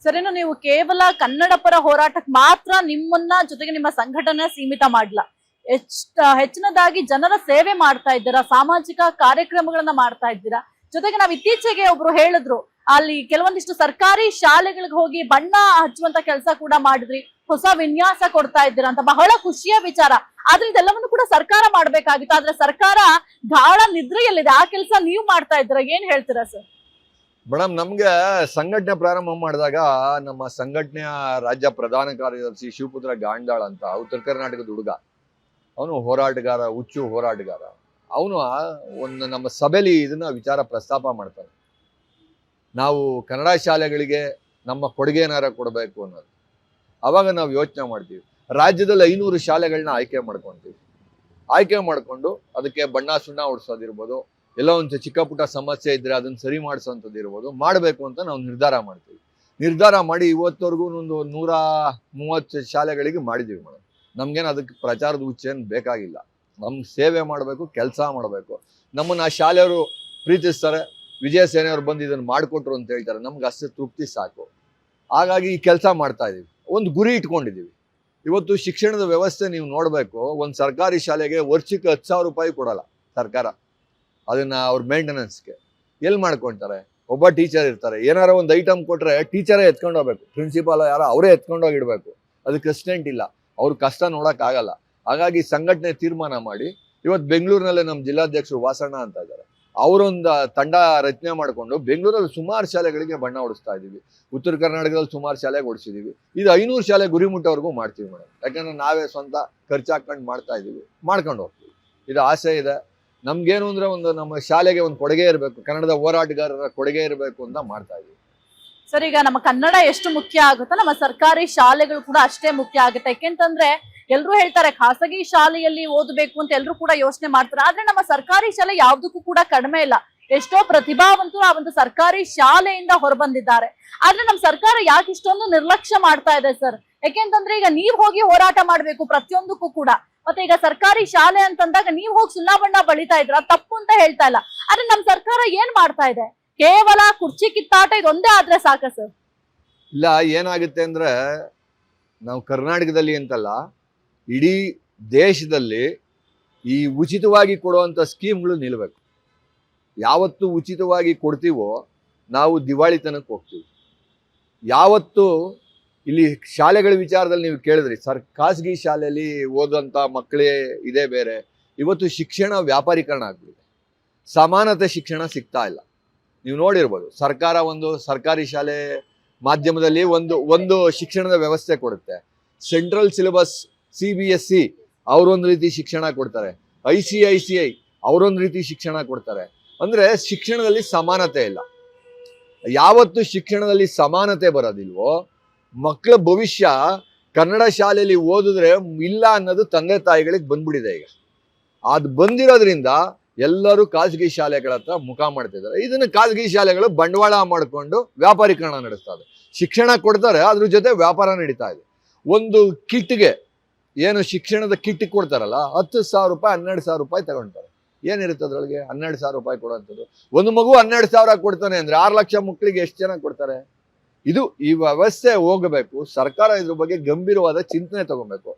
ಸರಿನು ನೀವು ಕೇವಲ ಕನ್ನಡ ಪರ ಹೋರಾಟಕ್ಕೆ ಮಾತ್ರ ನಿಮ್ಮನ್ನ ಜೊತೆಗೆ ನಿಮ್ಮ ಸಂಘಟನೆ ಸೀಮಿತ ಮಾಡಲ್ಲ. ಹೆಚ್ಚಿನದಾಗಿ ಜನರ ಸೇವೆ ಮಾಡ್ತಾ ಇದ್ದೀರಾ, ಸಾಮಾಜಿಕ ಕಾರ್ಯಕ್ರಮಗಳನ್ನ ಮಾಡ್ತಾ ಇದ್ದೀರಾ. ಜೊತೆಗೆ ನಾವು ಇತ್ತೀಚೆಗೆ ಒಬ್ರು ಹೇಳಿದ್ರು, ಅಲ್ಲಿ ಕೆಲವೊಂದಿಷ್ಟು ಸರ್ಕಾರಿ ಶಾಲೆಗಳಿಗೆ ಹೋಗಿ ಬಣ್ಣ ಹಚ್ಚುವಂತ ಕೆಲಸ ಕೂಡ ಮಾಡಿದ್ರಿ, ಹೊಸ ವಿನ್ಯಾಸ ಕೊಡ್ತಾ ಇದ್ದೀರಾ ಅಂತ ಬಹಳ ಖುಷಿಯ ವಿಚಾರ. ಆದ್ರೆ ಇದೆಲ್ಲವನ್ನು ಕೂಡ ಸರ್ಕಾರ ಮಾಡ್ಬೇಕಾಗಿತ್ತು. ಆದ್ರೆ ಸರ್ಕಾರ ಗಾಢ ನಿದ್ರೆಯಲ್ಲಿದೆ. ಆ ಕೆಲಸ ನೀವು ಮಾಡ್ತಾ ಇದ್ದೀರಾ, ಏನ್ ಹೇಳ್ತೀರಾ ಸರ್? ಮೇಡಮ್, ನಮ್ಗೆ ಸಂಘಟನೆ ಪ್ರಾರಂಭ ಮಾಡಿದಾಗ ನಮ್ಮ ಸಂಘಟನೆಯ ರಾಜ್ಯ ಪ್ರಧಾನ ಕಾರ್ಯದರ್ಶಿ ಶಿವಪುತ್ರ ಗಾಂಡಾಳ್ ಅಂತ ಉತ್ತರ ಕರ್ನಾಟಕದ ಹುಡುಗ, ಅವನು ಹೋರಾಟಗಾರ, ಹುಚ್ಚು ಹೋರಾಟಗಾರ. ಅವನು ಒಂದು ನಮ್ಮ ಸಭೆಯಲ್ಲಿ ಇದನ್ನ ವಿಚಾರ ಪ್ರಸ್ತಾಪ ಮಾಡ್ತಾನೆ. ನಾವು ಕನ್ನಡ ಶಾಲೆಗಳಿಗೆ ನಮ್ಮ ಕೊಡುಗೆ ಏನಾರ ಕೊಡಬೇಕು ಅನ್ನೋದು. ಅವಾಗ ನಾವು ಯೋಚನೆ ಮಾಡ್ತೀವಿ, ರಾಜ್ಯದಲ್ಲಿ 500 ಶಾಲೆಗಳನ್ನ ಆಯ್ಕೆ ಮಾಡ್ಕೊಂತೀವಿ. ಆಯ್ಕೆ ಮಾಡ್ಕೊಂಡು ಅದಕ್ಕೆ ಬಣ್ಣ ಸುಣ್ಣ ಹೊಡ್ಸೋದಿರ್ಬೋದು, ಎಲ್ಲ ಒಂದು ಚಿಕ್ಕ ಪುಟ್ಟ ಸಮಸ್ಯೆ ಇದ್ರೆ ಅದನ್ನ ಸರಿ ಮಾಡಿಸೋಂಥದ್ದು ಇರ್ಬೋದು, ಮಾಡಬೇಕು ಅಂತ ನಾವು ನಿರ್ಧಾರ ಮಾಡ್ತೀವಿ. ನಿರ್ಧಾರ ಮಾಡಿ ಇವತ್ತವರೆಗೂ ಒಂದು 130 ಶಾಲೆಗಳಿಗೆ ಮಾಡಿದ್ದೀವಿ ಮೇಡಮ್. ನಮ್ಗೇನು ಅದಕ್ಕೆ ಪ್ರಚಾರದ ಹುಚ್ಚೇನು ಬೇಕಾಗಿಲ್ಲ. ನಮ್ಗೆ ಸೇವೆ ಮಾಡಬೇಕು, ಕೆಲಸ ಮಾಡಬೇಕು. ನಮ್ಮನ್ನು ಆ ಶಾಲೆಯವರು ಪ್ರೀತಿಸ್ತಾರೆ, ವಿಜಯ ಸೇನೆಯವರು ಬಂದು ಇದನ್ನು ಮಾಡಿಕೊಟ್ರು ಅಂತ ಹೇಳ್ತಾರೆ, ನಮ್ಗೆ ಅಷ್ಟೇ ತೃಪ್ತಿ ಸಾಕು. ಹಾಗಾಗಿ ಈ ಕೆಲಸ ಮಾಡ್ತಾ ಇದ್ದೀವಿ, ಒಂದು ಗುರಿ ಇಟ್ಕೊಂಡಿದ್ದೀವಿ. ಇವತ್ತು ಶಿಕ್ಷಣದ ವ್ಯವಸ್ಥೆ ನೀವು ನೋಡಬೇಕು, ಒಂದು ಸರ್ಕಾರಿ ಶಾಲೆಗೆ ವರ್ಷಕ್ಕೆ 10,000 ರೂಪಾಯಿ ಕೊಡಲ್ಲ ಸರ್ಕಾರ. ಅದನ್ನ ಅವ್ರ ಮೇಂಟೆನೆನ್ಸ್ಗೆ ಎಲ್ಲಿ ಮಾಡ್ಕೊಳ್ತಾರೆ? ಒಬ್ಬ ಟೀಚರ್ ಇರ್ತಾರೆ, ಏನಾರ ಒಂದು ಐಟಮ್ ಕೊಟ್ರೆ ಟೀಚರೇ ಎತ್ಕೊಂಡು ಹೋಗ್ಬೇಕು, ಪ್ರಿನ್ಸಿಪಾಲ್ ಯಾರೋ ಅವರೇ ಎತ್ಕೊಂಡೋಗಿಡ್ಬೇಕು. ಅದಕ್ಕೆ ಅಸಿಸ್ಟೆಂಟ್ ಇಲ್ಲ, ಅವ್ರ ಕಷ್ಟ ನೋಡೋಕ್ಕಾಗಲ್ಲ. ಹಾಗಾಗಿ ಸಂಘಟನೆ ತೀರ್ಮಾನ ಮಾಡಿ ಇವತ್ತು ಬೆಂಗಳೂರಿನಲ್ಲೇ ನಮ್ಮ ಜಿಲ್ಲಾಧ್ಯಕ್ಷರು ವಾಸಣ್ಣ ಅಂತ ಇದ್ದಾರೆ, ಅವರೊಂದು ತಂಡ ರಚನೆ ಮಾಡಿಕೊಂಡು ಬೆಂಗಳೂರಲ್ಲಿ ಸುಮಾರು ಶಾಲೆಗಳಿಗೆ ಬಣ್ಣ ಹೊಡಿಸ್ತಾ ಇದ್ದೀವಿ. ಉತ್ತರ ಕರ್ನಾಟಕದಲ್ಲಿ ಸುಮಾರು ಶಾಲೆಗೆ ಹೊಡಿಸಿದ್ದೀವಿ. ಇದು 500 ಶಾಲೆ ಗುರಿ ಮುಟ್ಟೋವರೆಗೂ ಮಾಡ್ತೀವಿ ಮೇಡಮ್. ಯಾಕಂದ್ರೆ ನಾವೇ ಸ್ವಂತ ಖರ್ಚು ಹಾಕೊಂಡು ಮಾಡ್ತಾ ಇದ್ದೀವಿ, ಮಾಡ್ಕೊಂಡು ಹೋಗ್ತೀವಿ. ಇದು ಆಸೆ ಇದೆ ನಮ್ಗೇನು ಅಂದ್ರೆ, ಒಂದು ನಮ್ಮ ಶಾಲೆಗೆ ಒಂದು ಕೊಡುಗೆ ಇರಬೇಕು, ಕನ್ನಡದ ಹೋರಾಟಗಾರರ ಕೊಡುಗೆ ಇರಬೇಕು ಅಂತ ಮಾಡ್ತಾ ಇದ್ದೀವಿ. ಸರ್, ಈಗ ನಮ್ಮ ಕನ್ನಡ ಎಷ್ಟು ಮುಖ್ಯ ಆಗುತ್ತೋ ನಮ್ಮ ಸರ್ಕಾರಿ ಶಾಲೆಗಳು ಕೂಡ ಅಷ್ಟೇ ಮುಖ್ಯ ಆಗುತ್ತೆ. ಯಾಕೆಂತಂದ್ರೆ ಎಲ್ರು ಹೇಳ್ತಾರೆ ಖಾಸಗಿ ಶಾಲೆಯಲ್ಲಿ ಓದಬೇಕು ಅಂತ ಎಲ್ರು ಕೂಡ ಯೋಚನೆ ಮಾಡ್ತಾರೆ. ಆದ್ರೆ ನಮ್ಮ ಸರ್ಕಾರಿ ಶಾಲೆ ಯಾವ್ದಕ್ಕೂ ಕೂಡ ಕಡಿಮೆ ಇಲ್ಲ. ಎಷ್ಟೋ ಪ್ರತಿಭಾವಂತರು ಆ ಒಂದು ಸರ್ಕಾರಿ ಶಾಲೆಯಿಂದ ಹೊರಬಂದಿದ್ದಾರೆ. ಆದ್ರೆ ನಮ್ಮ ಸರ್ಕಾರ ಯಾಕೆ ಇಷ್ಟೊಂದು ನಿರ್ಲಕ್ಷ್ಯ ಮಾಡ್ತಾ ಇದೆ ಸರ್? ಯಾಕೆಂತಂದ್ರೆ ಈಗ ನೀವ್ ಹೋಗಿ ಹೋರಾಟ ಮಾಡ್ಬೇಕು ಪ್ರತಿಯೊಂದಕ್ಕೂ ಕೂಡ. ಮತ್ತೆ ಈಗ ಸರ್ಕಾರಿ ಶಾಲೆ ಅಂತಂದಾಗ ನೀವ್ ಹೋಗಿ ಸುಣ್ಣ ಬಣ್ಣ ಬಳಿತಾ ಇದ್ರ, ತಪ್ಪು ಅಂತ ಹೇಳ್ತಾ ಇಲ್ಲ. ಆದ್ರೆ ನಮ್ ಸರ್ಕಾರ ಏನ್ ಮಾಡ್ತಾ ಇದೆ? ಕೇವಲ ಕುರ್ಚಿ ಕಿತ್ತಾಟ ಇದೊಂದೇ ಆದ್ರೆ ಸಾಕ ಸರ್? ಇಲ್ಲ, ಏನಾಗುತ್ತೆ ಅಂದ್ರೆ, ನಾವು ಕರ್ನಾಟಕದಲ್ಲಿ ಅಂತಲ್ಲ, ಇಡೀ ದೇಶದಲ್ಲಿ ಈ ಉಚಿತವಾಗಿ ಕೊಡುವಂಥ ಸ್ಕೀಮ್ಗಳು ನಿಲ್ಲಬೇಕು. ಯಾವತ್ತು ಉಚಿತವಾಗಿ ಕೊಡ್ತೀವೋ ನಾವು ದಿವಾಳಿತನಕ್ಕೆ ಹೋಗ್ತೀವಿ. ಯಾವತ್ತು ಇಲ್ಲಿ ಶಾಲೆಗಳ ವಿಚಾರದಲ್ಲಿ ನೀವು ಕೇಳಿದ್ರಿ, ಖಾಸಗಿ ಶಾಲೆಯಲ್ಲಿ ಓದುವಂಥ ಮಕ್ಕಳೇ ಇದೇ ಬೇರೆ. ಇವತ್ತು ಶಿಕ್ಷಣ ವ್ಯಾಪಾರೀಕರಣ ಆಗ್ಬಿಟ್ಟಿದೆ, ಸಮಾನತೆ ಶಿಕ್ಷಣ ಸಿಗ್ತಾ ಇಲ್ಲ. ನೀವು ನೋಡಿರ್ಬೋದು, ಸರ್ಕಾರ ಒಂದು ಸರ್ಕಾರಿ ಶಾಲೆ ಮಾಧ್ಯಮದಲ್ಲಿ ಒಂದು ಶಿಕ್ಷಣದ ವ್ಯವಸ್ಥೆ ಕೊಡುತ್ತೆ. ಸೆಂಟ್ರಲ್ ಸಿಲೆಬಸ್ CBSE ಅವರೊಂದು ರೀತಿ ಶಿಕ್ಷಣ ಕೊಡ್ತಾರೆ, ICICI ಅವರೊಂದು ರೀತಿ ಶಿಕ್ಷಣ ಕೊಡ್ತಾರೆ. ಅಂದ್ರೆ ಶಿಕ್ಷಣದಲ್ಲಿ ಸಮಾನತೆ ಇಲ್ಲ. ಯಾವತ್ತು ಶಿಕ್ಷಣದಲ್ಲಿ ಸಮಾನತೆ ಬರೋದಿಲ್ವೋ, ಮಕ್ಕಳ ಭವಿಷ್ಯ ಕನ್ನಡ ಶಾಲೆಯಲ್ಲಿ ಓದಿದ್ರೆ ಇಲ್ಲ ಅನ್ನೋದು ತಂದೆ ತಾಯಿಗಳಿಗೆ ಬಂದ್ಬಿಟ್ಟಿದೆ. ಈಗ ಅದು ಬಂದಿರೋದ್ರಿಂದ ಎಲ್ಲರೂ ಖಾಸಗಿ ಶಾಲೆಗಳ ಹತ್ರ ಮುಖ ಮಾಡ್ತಿದ್ದಾರೆ. ಇದನ್ನು ಖಾಸಗಿ ಶಾಲೆಗಳು ಬಂಡವಾಳ ಮಾಡಿಕೊಂಡು ವ್ಯಾಪಾರೀಕರಣ ನಡೆಸ್ತಾರೆ. ಶಿಕ್ಷಣ ಕೊಡ್ತಾರೆ, ಅದ್ರ ಜೊತೆ ವ್ಯಾಪಾರ ನಡೀತಾ ಇದೆ. ಒಂದು ಕಿಟ್ಗೆ ಏನು ಶಿಕ್ಷಣದ ಕಿಟ್ ಕೊಡ್ತಾರಲ್ಲ, 10,000 ರೂಪಾಯಿ 12,000 ರೂಪಾಯಿ ತಗೊಳ್ತಾರೆ. ಏನಿರುತ್ತೆ ಅದ್ರೊಳಗೆ? 12,000 ರೂಪಾಯಿ ಕೊಡುವಂಥದ್ದು. ಒಂದು ಮಗು 12,000 ಕೊಡ್ತಾನೆ ಅಂದ್ರೆ 6 ಲಕ್ಷ ಮಕ್ಕಳಿಗೆ ಎಷ್ಟು ಜನ ಕೊಡ್ತಾರೆ? ಈ ವ್ಯವಸ್ಥೆ ಹೋಗಬೇಕು. ಸರ್ಕಾರ ಇದ್ರ ಬಗ್ಗೆ ಗಂಭೀರವಾದ ಚಿಂತನೆ ತಗೊಬೇಕು.